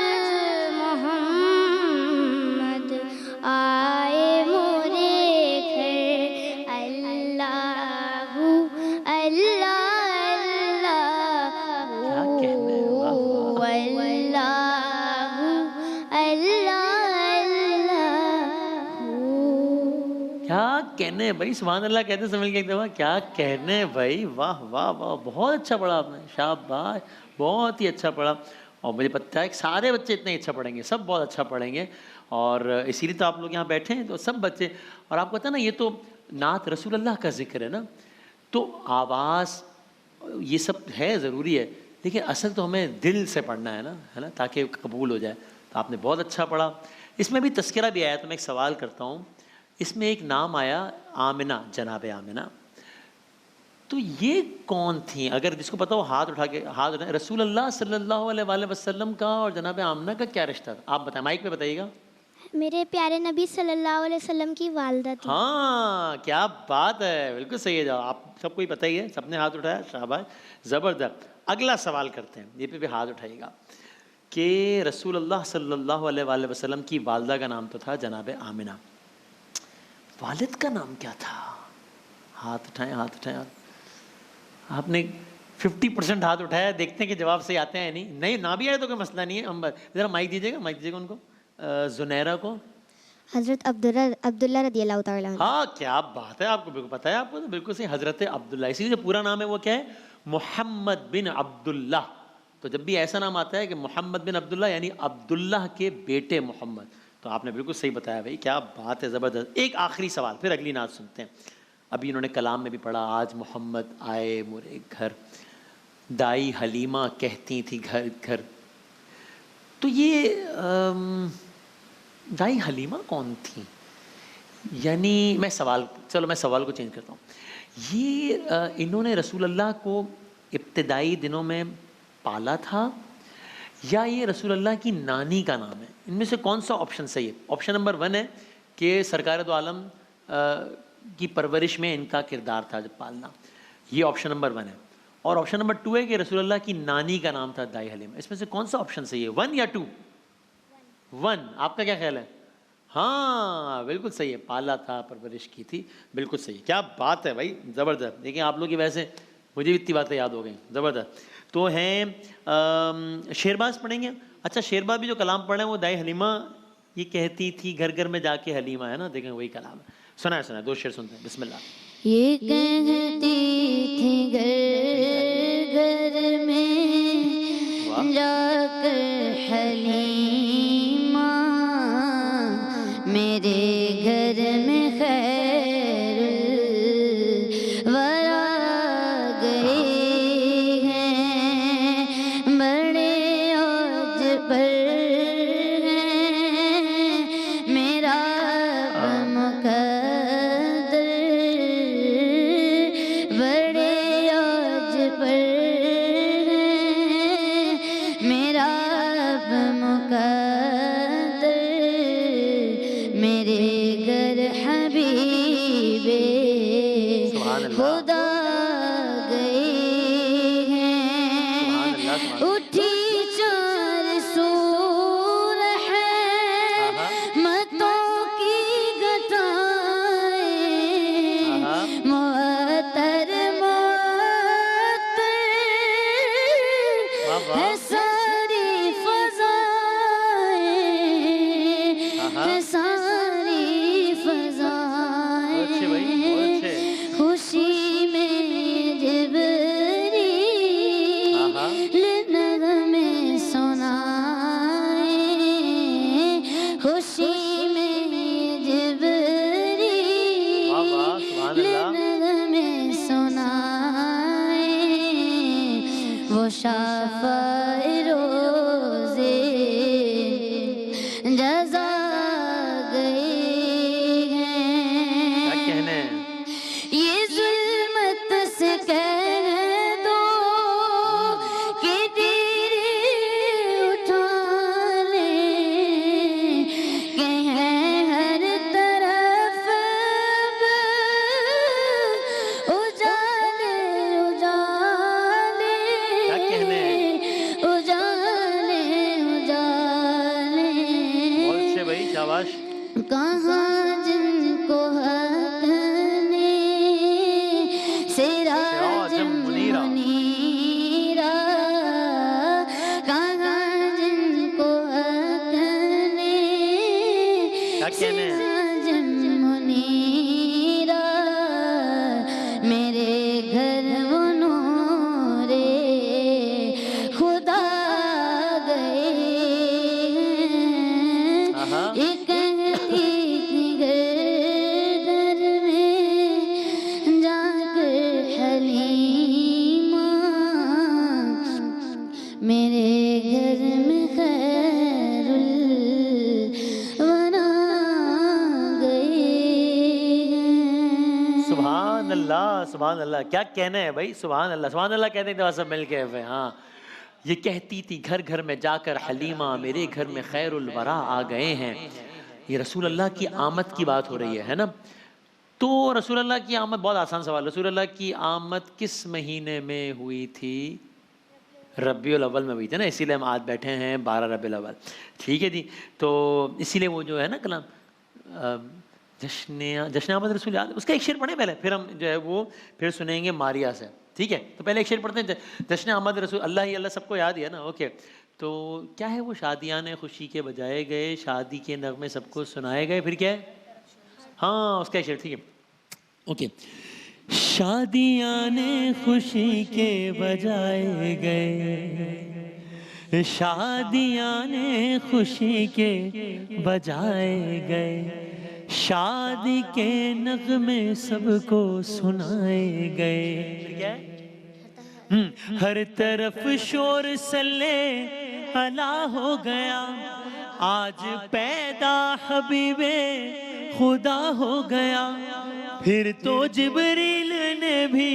محمد آئے مورے گھر. اللہ اللہ کیا کہنے ہیں, واہ واہ. کیا کہنے ہیں بھائی, سبحان اللہ کہتے ہیں سمجھ کے ایک دفعہ. کیا کہنے ہیں بھائی, واہ واہ واہ, بہت اچھا پڑھا آپ نے, شاباش, بہت ہی اچھا پڑھا. اور مجھے پتہ ہے کہ سارے بچے اتنے اچھا پڑھیں گے, سب بہت اچھا پڑھیں گے, اور اسی لیے تو آپ لوگ یہاں بیٹھے ہیں, تو سب بچے. اور آپ کو پتہ ہے نا, یہ تو نعت رسول اللہ کا ذکر ہے نا, تو آواز یہ سب ہے ضروری ہے, لیکن اصل تو ہمیں دل سے پڑھنا ہے نا, تاکہ قبول ہو جائے. تو آپ نے بہت اچھا پڑھا. اس میں بھی تذکرہ بھی آیا, تو میں ایک سوال کرتا ہوں. اس میں ایک نام آیا آمنہ, جناب آمنہ. تو یہ کون تھیں؟ اگر جس کو پتا ہو ہاتھ اٹھا کے ہاتھ اٹھائیں. رسول اللہ صلی اللہ علیہ وآلہ وسلم کا اور جناب آمنہ کا کیا رشتہ تھا؟ آپ بتائیں، مائک پہ بتائیے گا. میرے پیارے نبی صلی اللہ علیہ وسلم کی والدہ تھی. ہاں کیا بات ہے، بالکل صحیح ہے جواب. آپ سب کو ہی پتہ ہی ہے، سب نے ہاتھ اٹھایا، شاباش، زبردست. اگلا سوال کرتے ہیں، یہ پہ بھی ہاتھ اٹھائیے گا کہ رسول اللہ صلی اللہ علیہ وآلہ وسلم کی والدہ کا نام تو تھا جناب آمنہ، والد کا نام کیا تھا؟ ہاتھ اٹھائیں، ہاتھ اٹھائیں. آپ نے 50% ہاتھ اٹھایا، دیکھتے ہیں کہ جواب صحیح آتے ہیں نہیں نہ بھی آئے تو کوئی مسئلہ نہیں ہے. ہم ذرا مائک دیجیے گا ان کو، زنیرہ کو. حضرت عبداللہ رضی اللہ تعالیٰ عنہ. ہاں کیا بات ہے، آپ کو بالکل پتہ ہے، آپ کو تو بالکل صحیح. حضرت عبداللہ، اسی لیے جو پورا نام ہے وہ کیا ہے؟ محمد بن عبداللہ. تو جب بھی ایسا نام آتا ہے کہ محمد بن عبداللہ یعنی عبداللہ کے بیٹے محمد، تو آپ نے بالکل صحیح بتایا بھائی، کیا بات ہے، زبردست. ایک آخری سوال، پھر اگلی نعت سنتے ہیں. ابھی انہوں نے کلام میں بھی پڑھا، آج محمد آئے مرے گھر، دائی حلیمہ کہتی تھی گھر گھر. تو یہ دائی حلیمہ کون تھیں؟ یعنی میں سوال کو چینج کرتا ہوں. یہ انہوں نے رسول اللہ کو ابتدائی دنوں میں پالا تھا یا یہ رسول اللہ کی نانی کا نام ہے؟ ان میں سے کون سا آپشن صحیح ہے؟ آپشن نمبر 1 ہے کہ سرکار دو عالم کی پرورش میں ان کا کردار تھا جب پالنا، یہ آپشن نمبر 1 ہے. اور آپشن نمبر 2 ہے کہ رسول اللہ کی نانی کا نام تھا دائی حلیمہ. اس میں سے کون سا آپشن صحیح ہے، 1 یا 2؟ 1. آپ کا کیا خیال ہے؟ ہاں بالکل صحیح ہے، پالا تھا، پرورش کی تھی، بالکل صحیح. کیا بات ہے بھائی، زبردست. دیکھیں آپ لوگ کی ویسے مجھے بھی اتنی باتیں یاد ہو گئیں، زبردست. تو ہیں شیرباز پڑھیں گے. اچھا شیرباز بھی جو کلام پڑھے ہیں وہ دائی حلیمہ یہ کہتی تھی گھر گھر میں جا کے حلیمہ ہے نا، دیکھیں وہی کلام ہے. سنائے 2 شعر سنتے ہیں، بسم اللہ. یہ کہتی تھی گھر گھر میں جا کر حلیمہ، میرے گھر میں خیر ورا گئے ہیں، بڑے عوج پر ہیں، میرا مقدر بڑے عوج پر ہیں، میرا مقدر، میرے گھر حبیب خدا گئے ہیں، اٹھی 4 سور ہے متوں کی گٹائیں، معطر ہے ساری فضائیں، ہے ساری فضائیں، خوشی میں جبریل نغمے سنائیں، خوشی میں جبریل نغمے سنائیں، وہ شفاع روزے جزا گئے ہیں. کیا کہنے ہیں؟ یہ ظلمت سے کہہ دو کہ تیرے اٹھا لیں، کہ ہیں ہر طرف اجالے اجالے، کیا کہنے ہیں؟ سبحان اللہ, کیا کہنا ہے بھائی, سبحان اللہ, سبحان اللہ کہتے ہیں سب مل کے. ہاں, یہ کہتی تھی گھر گھر میں جا کر حلیمہ, میرے گھر میں خیر الورا آ گئے ہیں. یہ رسول اللہ کی آمد کی بات ہو رہی ہے نا. تو رسول اللہ کی آمد, بہت آسان سوال, رسول اللہ کی آمد کس مہینے میں ہوئی تھی؟ ربیع الاول میں ہوئی تھی نا, اسی لیے ہم آج بیٹھے ہیں 12 ربیع الاول. ٹھیک ہے جی. تو اسی لیے وہ جو ہے نا کلام جشن آمد رسول اللہ, اس کا ایک شعر پڑھیں پہلے, پھر ہم جو ہے وہ پھر سنیں گے ماریا سے. ٹھیک ہے, تو پہلے ایک شعر پڑھتے ہیں, جشن آمد رسول اللہ ہی اللہ, سب کو یاد ہی ہے نا. اوکے, تو کیا ہے وہ؟ شادیاں نے خوشی کے بجائے گئے, شادی کے نغمے سب کو سنائے گئے, پھر کیا ہے؟ ہاں, اس کا ایک شعر. ٹھیک ہے, اوکے. شادیاں نے خوشی کے بجائے گئے, شادیاں نے خوشی کے بجائے گئے, شادی کے نغمے سب کو سنائے گئے. ہر طرف شور صلی اللہ ہو گیا, آج پیدا حبیب خدا ہو گیا. پھر تو جبریل نے بھی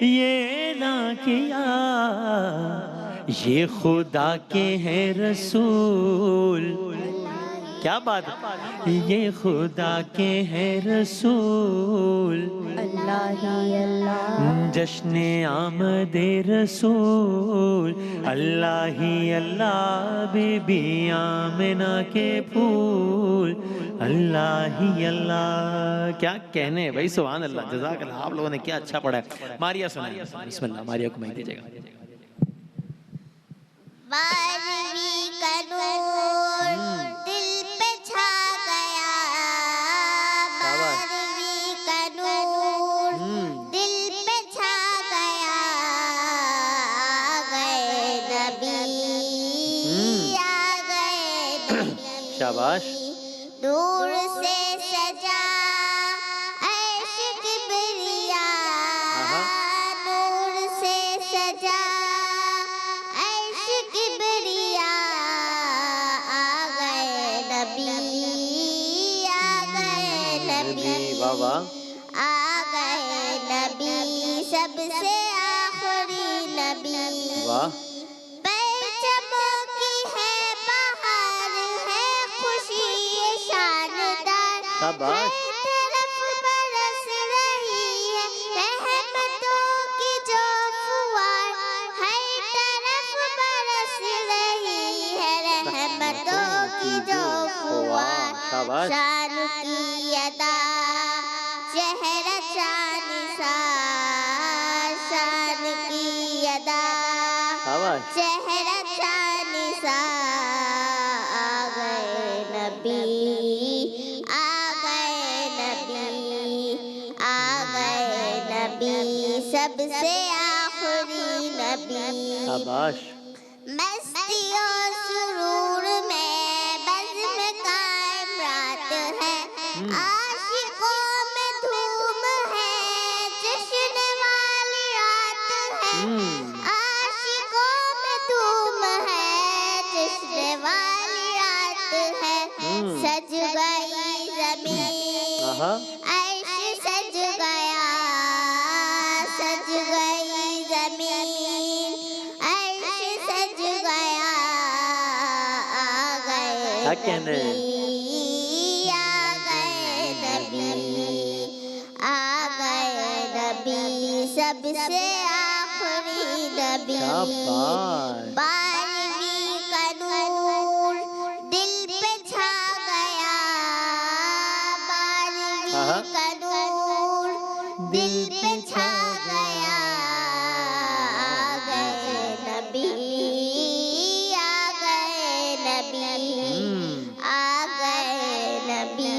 یہ اعلان کیا, یہ خدا کے ہیں رسول. کیا بات ہے, یہ خدا کے ہیں رسول. اللہ ہی اللہ, جشن آمد رسول, اللہ ہی اللہ, بی بی آمنہ کے پھول, اللہ ہی اللہ. کیا کہنے بھائی, سبحان اللہ, جزاک اللہ. آپ لوگوں نے کیا اچھا پڑھا ہے. ماریا سنائیں, بسم اللہ, ماریا کو مائک دیجیے گا. 12ویں کا نور دل پہ چھا گیا, 12ویں کا نور دل پہ چھا گیا. آ گئے نبی, آ گئے نبی, شاباش. نور سے سجا عرش کبریا, نور سے سجا عرش کبریا. آ گئے نبی, آ گئے نبی, واہ واہ, آ گئے نبی, سب سے آخری نبی. واہ. پرچموں کی ہے بہار, ہے خوشی شاندار, شاباش. ہر طرف برس رہی ہے رحمتوں کی جو فوار, ہر طرف برس رہی ہے رحمتوں کی جو فوار. شاباش. شان کی ادا, چہرہ شان سار, شان کی ادا, شاباش. چہرہ شان سار. آ گئے نبی, آ گئے نبی, آ گئے نبی, سب سے آخری نبی. شاباش. مستی اور سرور میں بزم قائم رات ہے, عاشقوں میں دھوم ہے, جشن والی رات ہے. عاشقوں میں دھوم ہے, جشن والی رات ہے. سج گئی زمین, عرش سج گیا, سج گئی زمین, عرش سج گیا. آ گئے کیا کہنے ہیں. نبی, آ گئے نبی, آ گئے نبی, سب سے آخری نبی. شاباش. 12ویں کا نور دل پہ چھا گیا, 12ویں کا نور دل پہ چھا گیا. آ گئے نبی, آ گئے نبی, آ گئے نبی,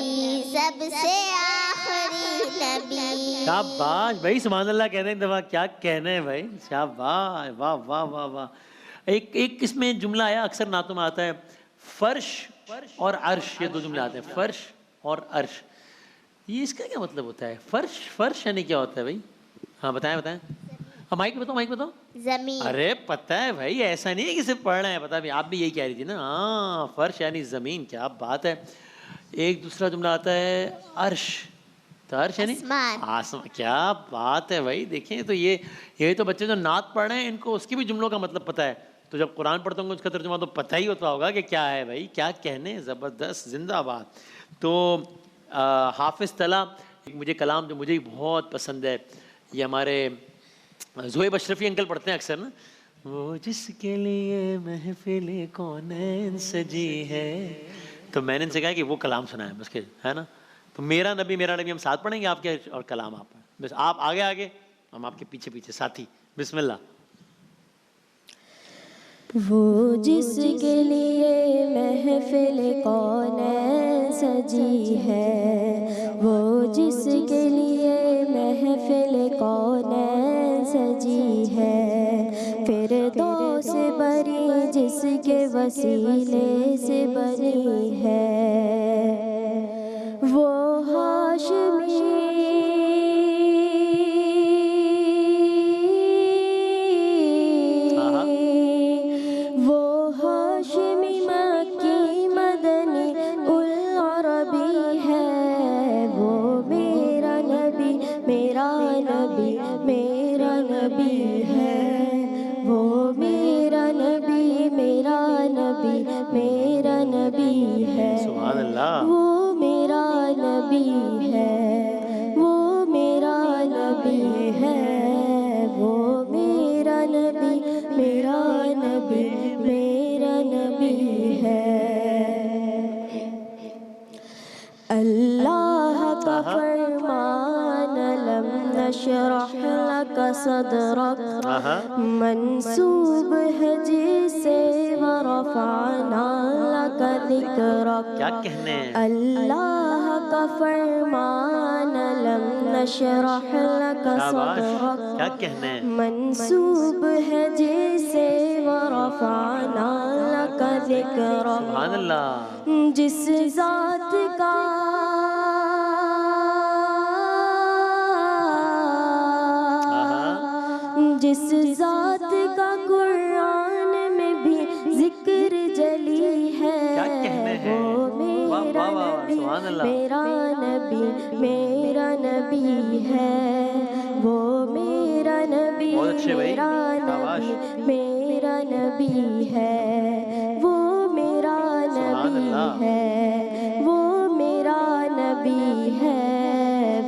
سب سے آخری نبی. شاباش بھائی, سبحان اللہ کہتے ہیں دفعہ. کیا کہنے ہیں بھائی, شاباش, واہ واہ واہ واہ. ایک اس میں جملہ آیا, اکثر نعتوں میں آتا ہے, فرش اور عرش, یہ دو جملے آتے ہیں, فرش اور عرش. یہ اس کا کیا مطلب ہوتا ہے؟ فرش, فرش یعنی کیا ہوتا ہے بھائی؟ ہاں بتائیں بتائیں. مائک بتاؤ, مائک بتاؤ. زمین. ارے پتہ ہے بھائی, ایسا نہیں ہے کہ صرف پڑھ رہے ہیں, پتہ بھی آپ بھی یہی کہہ رہی تھی نا. ہاں, فرش یعنی زمین, کیا بات ہے. ایک دوسرا جملہ آتا ہے عرش, تو عرش یعنی آسمان. کیا بات ہے بھائی. دیکھیں تو یہ تو بچے جو نعت پڑھ رہے ہیں ان کو اس کی بھی جملوں کا مطلب پتہ ہے. تو جب قرآن پڑھتے ہوں گے اس کا ترجمہ تو پتہ ہی ہوتا ہوگا کہ کیا ہے بھائی, کیا کہنے. زبردست, زندہ باد. تو حافظ طلحہ مجھے کلام جو مجھے بہت پسند ہے, یہ ہمارے زہیب اشرفی انکل پڑھتے ہیں اکثر نا, وہ جس کے لیے محفل کونین سجی ہے. تو میں نے ان سے کہا کہ وہ کلام سنا ہے بس کے, ہے نا. تو میرا نبی ہم ساتھ پڑھیں گے آپ کے, اور کلام آپ بس آپ آگے ہم آپ کے پیچھے ساتھی. بسم اللہ. وہ جس کے لیے محفل کونین سجی ہے, وہ جس کے لیے محفل کونین سجی ہے, فردوس بری جس کے وسیلے سے بنی ہے, وہ ہاشمی مکی مدنی العربی ہے, وہ میرا نبی میرا نبی میرا نبی ہے, وہ میرا نبی میرا نبی میرا نبی ہے. سبحان اللہ. وہ میرا نبی ہے, وہ میرا نبی ہے, وہ میرا نبی میرا نبی میرا نبی ہے. اللہ کا فرمان لم نشرح لک صدرک منسوب ہے جسے ورفعنا لک ذکرک. کیا کہنے ہیں. اللہ کا فرمان لم نشرح لک صدرک, کیا کہنے ہیں. منسوب ہے جسے ورفعنا لک ذکرک. سبحان اللہ. جس ذات کا جس ذات کا قرآن میں بھی ذکر جلی ہے, وہ میرا نبی میرا نبی میرا نبی ہے, وہ میرا نبی میرا نبی میرا نبی ہے, وہ میرا نبی ہے, وہ میرا نبی ہے,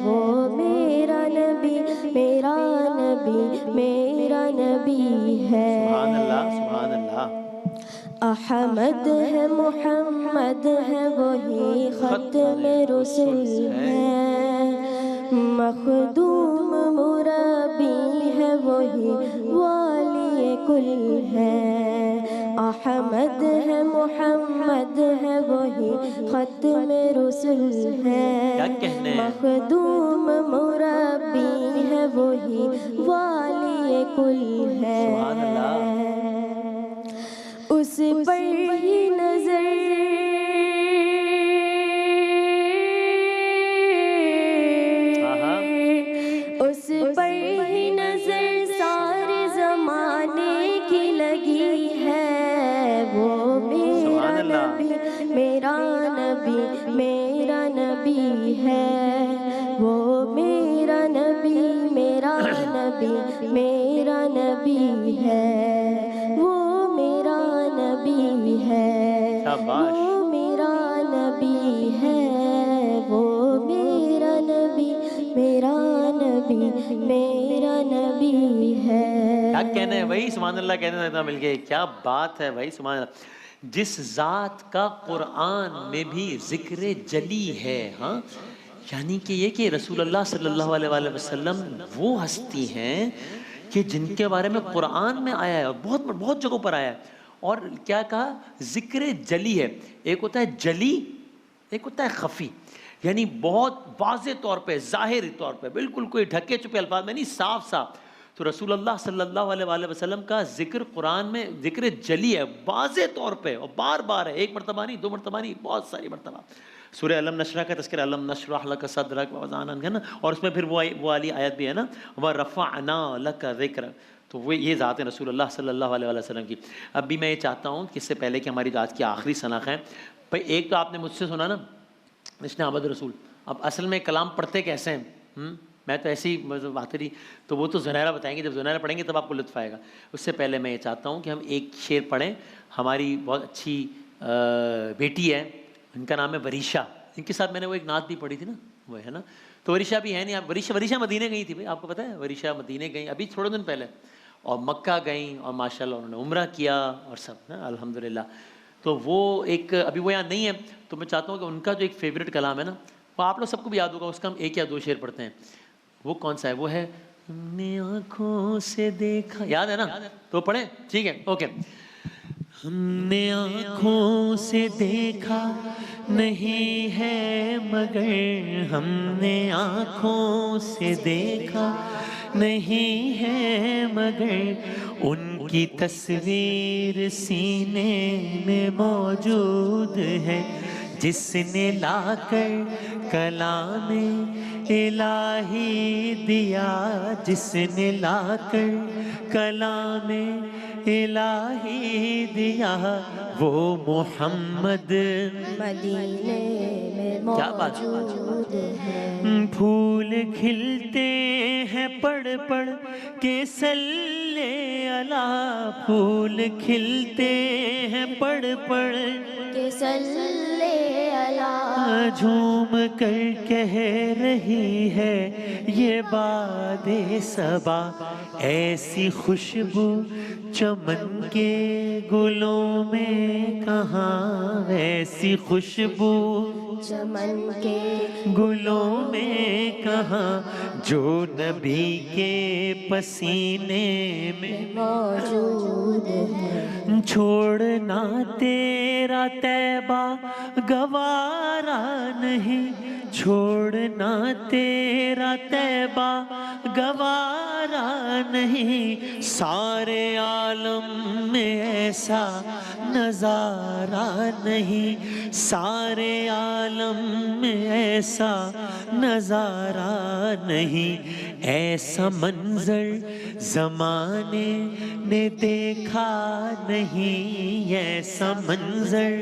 وہ میرا نبی میرا نبی میرا نبی ہے. سبحان اللہ. سبحان اللہ. احمد ہے محمد ہے وہی ختم رسول ہے, مخدوم مربی ہے وہی والی کل ہے. احمد ہے محمد ہے وہی ختم رسول ہے, مخدوم مربی ہے وہی والی کل ہے. اس پر ہی نظر اس پر ہی نظر سارے زمانے کی لگی ہے, وہ میرا نبی میرا نبی میرا نبی ہے, وہ میرا نبی میرا نبی میرا نبی ہے, وہ میرا نبی ہے, وہ میرا نبی ہے, وہ میرا نبی میرا نبی میرا نبی ہے. کیا کہنا ہے بھائی. سبحان اللہ. کہنے لگتا مل گئے. کیا بات ہے بھائی. سبحان اللہ. جس ذات کا قرآن میں بھی ذکر جلی ہے, ہاں یعنی کہ یہ کہ رسول اللہ صلی اللہ علیہ وسلم وہ ہستی ہیں کہ جن کے بارے میں قرآن میں آیا ہے, اور بہت جگہوں پر آیا ہے. اور کیا کہا, ذکر جلی ہے. ایک ہوتا ہے جلی, ایک ہوتا ہے خفی. یعنی بہت واضح طور پہ, ظاہری طور پہ, بالکل کوئی ڈھکے چھپے الفاظ میں نہیں, صاف صاف. تو رسول اللہ صلی اللہ علیہ وسلم کا ذکر قرآن میں ذکر جلی ہے, واضح طور پہ, اور بار بار ہے, ایک مرتبہ نہیں, دو مرتبہ نہیں, بہت ساری مرتبہ. سورہ علم نشرح کا تذکرہ, علم نشرح لک صدرک ووضعنا, ہے نا. اور اس میں پھر وہ والی آیت بھی ہے نا, وَرَفَعْنَا لَكَ ذِكْرَ. تو وہ یہ ذات ہے رسول اللہ صلی اللہ علیہ وسلم کی. اب بھی میں یہ چاہتا ہوں کہ اس سے پہلے کہ ہماری آج کی آخری سناخ ہے, بھائی ایک تو آپ نے مجھ سے سنا نا, اس نے احمد رسول, اب اصل میں کلام پڑھتے کیسے ہیں؟ میں تو ایسی بات رہی تو وہ تو زنیرہ بتائیں گے، جب زنیرہ پڑھیں گے تب آپ کو لطف آئے گا. اس سے پہلے میں یہ چاہتا ہوں کہ ہم ایک شعر پڑھیں. ہماری بہت اچھی بیٹی ہے، ان کا نام ہے وریشا. ان کے ساتھ میں نے وہ ایک نعت بھی پڑھی تھی نا، وہ ہے نا. تو وریشا بھی ہے نہیں. آپ وریشا مدینے گئی تھی بھائی، آپ کو پتہ ہے وریشا مدینے گئیں ابھی تھوڑے دن پہلے، اور مکہ گئیں، اور ماشاءاللہ انہوں نے عمرہ کیا اور سب نا الحمدللہ. تو وہ ایک ابھی وہ یہاں نہیں ہے، تو میں چاہتا ہوں کہ ان کا جو ایک فیوریٹ کلام ہے نا، وہ آپ لوگ سب کو بھی یاد ہوگا. اس کا ہم ایک یا دو شعر پڑھتے ہیں. وہ کون سا ہے؟ وہ ہے ہم نے آنکھوں سے دیکھا. یاد ہے نا؟ تو پڑھیں. ٹھیک ہے، اوکے. ہم نے آنکھوں سے دیکھا نہیں ہے مگر، ہم نے آنکھوں سے دیکھا نہیں ہے مگر، ان کی تصویر سینے میں موجود ہے. جس نے لا کر کلام الہی دیا، جس نے لا کر کلام الہی دیا، وہ محمد مدینے میں موجود ہے. پھول کھلتے ہیں پڑھ پڑھ کے صلی اللہ، پھول کھلتے ہیں پڑھ پڑھ کہ صلی اللہ، جھوم کر کہہ رہی ہے یہ باد صبا، ایسی خوشبو چمن کے گلوں میں کہاں، ایسی خوشبو چمن کے گلوں میں کہاں، جو نبی کے پسینے میں موجود ہے. چھوڑنا تیرا طیبہ گوارا نہیں، چھوڑنا تیرا طیبہ گوارا نہیں، سارے عالم میں ایسا نظارہ نہیں، سارے عالم میں ایسا نظارہ نہیں. ایسا منظر زمانے نے دیکھا نہیں، ایسا منظر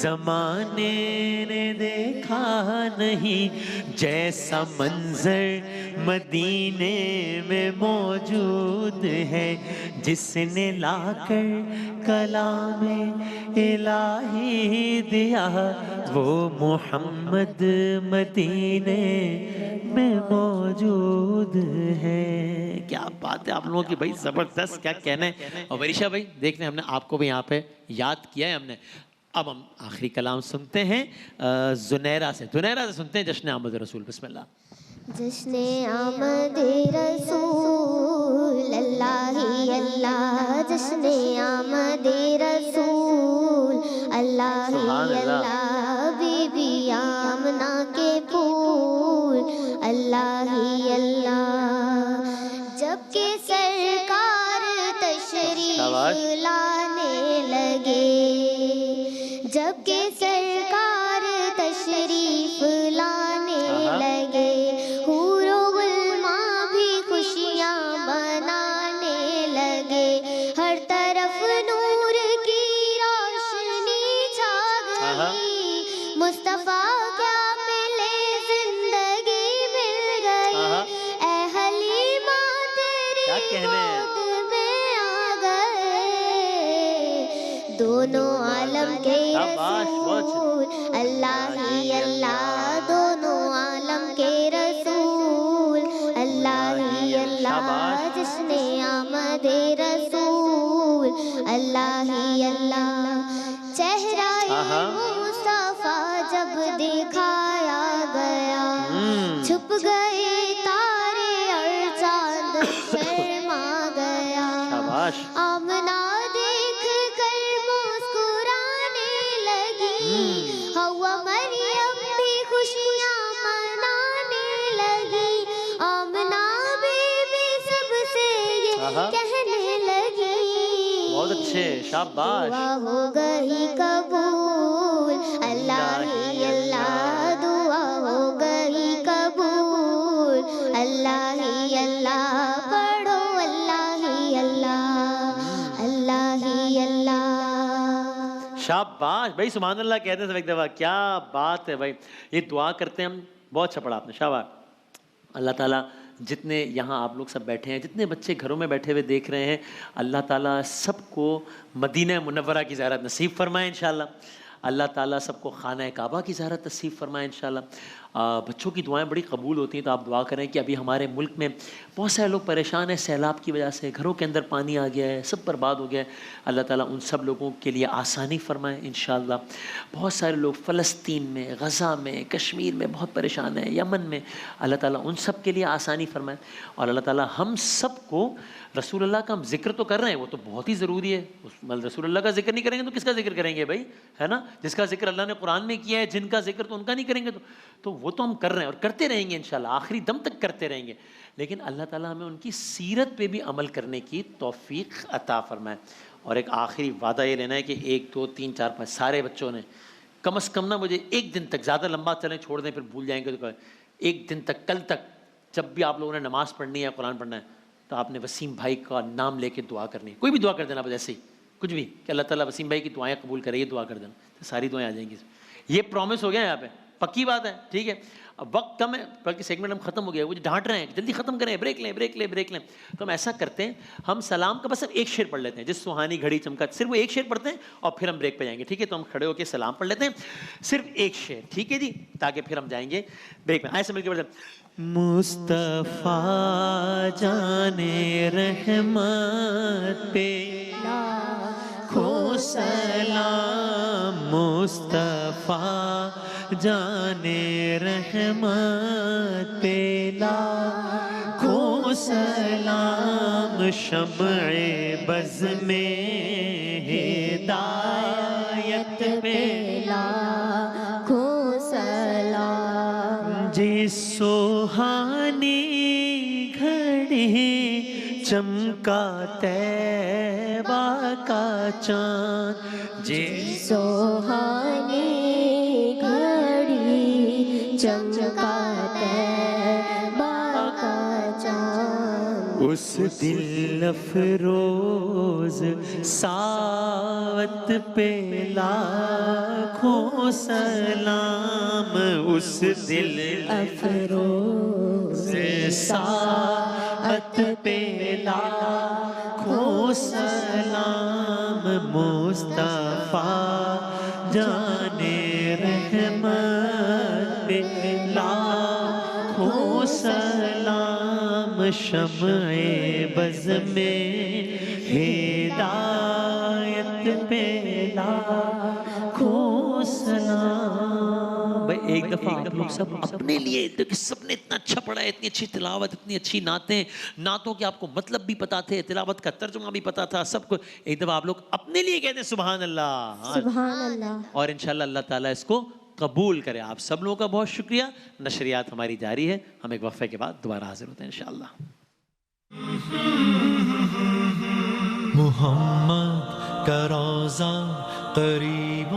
زمانے نے دیکھا نہیں، جیسا منظر مدینے میں موجود ہے. جس نے لا کر کلام الہی دیا، وہ محمد مدینے میں موجود ہے. کیا بات ہے آپ لوگوں کی بھائی، زبردست، کیا کہنا ہے. اور وریشا بھائی دیکھ لیں، ہم نے آپ کو بھی یہاں پہ یاد کیا ہے ہم نے. اب ہم آخری کلام سنتے ہیں زنیرہ سے. زنیرہ سے سنتے ہیں جشن آمد رسول. بسم اللہ. جشن آمد رسول اللہ ہی اللہ، جشن آمد رسول اللہ ہی اللہ، بی بی آمنہ کے پھول اللہ ہی اللہ. جب کہ سرکار تشریف لانے لگے، جب کہ سرکار تشریف لانے لگے، حور و غلماں بھی خوشیاں بنانے لگے، ہر طرف نور کی روشنی چھا گئی، مصطفیٰ کیا ملے زندگی مل گئی، اے حلیمہ تیری گود میں آ گئے دونوں عالم کے رسول اللہ ہی اللہ، دونوں عالم کے رسول اللہ ہی اللہ. جشن آمد رسول اللہ ہی اللہ. چہرہ مصطفیٰ جب دکھایا گیا، چھپ گئے تارے اور چاند شرما گیا، آمنہ دیکھ کر مسکرانے لگی، ہوا مریم بھی خوشیاں منانے لگی، آمنہ بی بی سب سے یہ کہنے لگی، بہت اچھے، شاباش. دعا ہو گئی قبول اللہ ہی اللہ، دعا ہو گئی قبول اللہ ہی اللہ، پڑھو اللہ ہی اللہ، اللہ ہی اللہ. شاباش بھائی، سبحان اللہ کہتے ہیں سب ایک دفعہ. کیا بات ہے بھائی. یہ دعا کرتے ہیں ہم بہت اچھا پڑھا آپ نے، شاباش. اللہ تعالیٰ جتنے یہاں آپ لوگ سب بیٹھے ہیں، جتنے بچے گھروں میں بیٹھے ہوئے دیکھ رہے ہیں، اللہ تعالیٰ سب کو مدینہ منورہ کی زیارت نصیب فرمائے انشاءاللہ. اللہ تعالیٰ سب کو خانہ کعبہ کی زیارت نصیب فرمائے انشاءاللہ. بچوں کی دعائیں بڑی قبول ہوتی ہیں، تو آپ دعا کریں کہ ابھی ہمارے ملک میں بہت سارے لوگ پریشان ہیں سیلاب کی وجہ سے، گھروں کے اندر پانی آ گیا ہے، سب برباد ہو گیا ہے. اللہ تعالیٰ ان سب لوگوں کے لیے آسانی فرمائے انشاءاللہ. بہت سارے لوگ فلسطین میں، غزہ میں، کشمیر میں بہت پریشان ہیں، یمن میں، اللہ تعالیٰ ان سب کے لیے آسانی فرمائے. اور اللہ تعالیٰ ہم سب کو رسول اللہ کا ہم ذکر تو کر رہے ہیں، وہ تو بہت ہی ضروری ہے. رسول اللہ کا ذکر نہیں کریں گے تو کس کا ذکر کریں گے بھائی، ہے نا؟ جس کا ذکر اللہ نے قرآن میں کیا ہے، جن کا ذکر تو ان کا نہیں کریں گے، تو وہ تو ہم کر رہے ہیں اور کرتے رہیں گے انشاءاللہ، آخری دم تک کرتے رہیں گے. لیکن اللہ تعالیٰ ہمیں ان کی سیرت پہ بھی عمل کرنے کی توفیق عطا فرمائے. اور ایک آخری وعدہ یہ لینا ہے کہ 1 2 3 4 5 سارے بچوں نے کم از کم نا مجھے ایک دن تک، زیادہ لمبا چلیں چھوڑ دیں پھر بھول جائیں گے، تو ایک دن تک، کل تک جب بھی آپ لوگوں نے نماز پڑھنی ہے، قرآن پڑھنا ہے، تو آپ نے وسیم بھائی کا نام لے کے دعا کرنی ہے. کوئی بھی دعا کر دینا بس ایسے ہی، کچھ بھی، کہ اللہ تعالیٰ وسیم بھائی کی دعائیں قبول کرے، یہ دعا کر دینا تو ساری دعائیں آ جائیں گی. یہ پرومس ہو گیا یہاں پہ، پکی بات ہے. ٹھیک ہے، اب وقت کم ہے بلکہ سیگمنٹ ہم ختم ہو گیا، وہ ڈانٹ رہے ہیں جلدی ختم کریں، بریک لیں بریک لیں بریک لیں. تو ہم ایسا کرتے ہیں، ہم سلام کا بس صرف ایک شعر پڑھ لیتے ہیں، جس سہانی گھڑی چمکا، صرف وہ ایک شعر پڑھتے ہیں اور پھر ہم بریک پہ جائیں گے. ٹھیک ہے، تو ہم کھڑے ہو کے سلام پڑھ لیتے ہیں، صرف ایک شعر، ٹھیک ہے جی، تاکہ پھر ہم جائیں گے بریک میں. آئے سمجھ کے پڑھتے ہیں. مصطفیٰ جانے رحمت پہ لاکھوں سلام، مصطفیٰ جانے رحمت پہ لاکھوں سلام، شمع بز میں ہدایت پہ لاکھوں سلام، جس سہانی گھڑی چمکا طیبہ کا چاند، جس سوہانی گھڑی چمکا طیبہ کا چاند، اس دل افروز ساعت پہ لاکھوں سلام، اس دل افروز ساعت پہ لاکھوں سلام، مصطفیٰ جانے رحمت پہ لاکھوں سلام، شمع بز میں ہدایت پہ لاکھوں سلام. بھائی ایک دفعہ آپ لوگ سب اپنے لیے، سب نے اتنا اچھا پڑھا ہے، اتنی اچھی تلاوت، اتنی اچھی نعتیں، نعتوں کے آپ کو مطلب بھی پتا تھے، تلاوت کا ترجمہ بھی پتا تھا، سب کو ایک دفعہ آپ لوگ اپنے لیے کہتے ہیں سبحان اللہ. سبحان اللہ. اور انشاءاللہ اللہ تعالیٰ اس کو قبول کرے. آپ سب لوگوں کا بہت شکریہ. نشریات ہماری جاری ہے، ہم ایک وقفے کے بعد دوبارہ حاضر ہوتے ہیں انشاءاللہ. محمد کا روضہ قریب